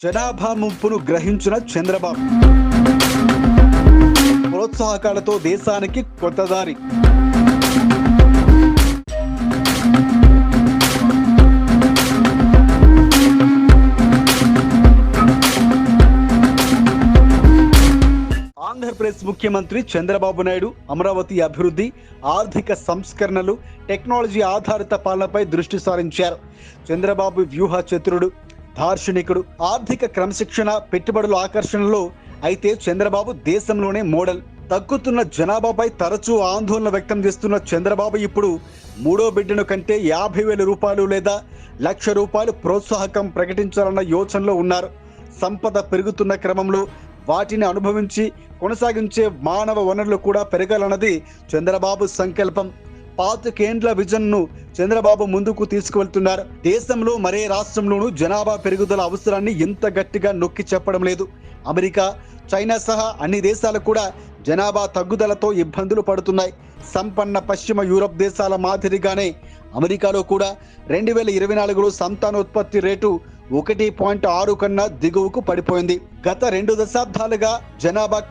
జనాభా ముంపును గ్రహించిన చంద్రబాబు ప్రోత్సాహకాలతో దేశానికి కొత్త దారి. ఆంధ్రప్రదేశ్ ముఖ్యమంత్రి చంద్రబాబు నాయుడు అమరావతి అభివృద్ధి, ఆర్థిక సంస్కరణలు, టెక్నాలజీ ఆధారిత పాలనపై దృష్టి సారించారు. చంద్రబాబు వ్యూహ చతురుడు, దార్శనికుడు, ఆర్థిక క్రమశిక్షణ, పెట్టుబడుల ఆకర్షణలో అయితే చంద్రబాబు దేశంలోనే మోడల్. తగ్గుతున్న జనాభాపై తరచూ ఆందోళన వ్యక్తం చేస్తున్న చంద్రబాబు ఇప్పుడు మూడో బిడ్డను కంటే 50,000 రూపాయలు లేదా ₹1,00,000 ప్రోత్సాహకం ప్రకటించాలన్న యోచనలో ఉన్నారు. సంపద పెరుగుతున్న క్రమంలో వాటిని అనుభవించి కొనసాగించే మానవ వనరులు కూడా పెరగాలన్నది చంద్రబాబు సంకల్పం. 25 ఏండ్ల విజన్ ను చంద్రబాబు ముందుకు తీసుకువెళ్తున్నారు. దేశంలో మరే రాష్ట్రంలోనూ జనాభా పెరుగుదల అవసరాన్ని ఇంత గట్టిగా నొక్కి చెప్పడం లేదు. అమెరికా, చైనా సహా అన్ని దేశాలు కూడా జనాభా తగ్గుదలతో ఇబ్బందులు పడుతున్నాయి. సంపన్న పశ్చిమ యూరప్ దేశాల మాదిరిగానే అమెరికాలో కూడా 2024లో సంతానోత్పత్తి రేటు 1.6 కన్నా దిగువకు పడిపోయింది. గత 2 దశాబ్దాలుగా జనాభా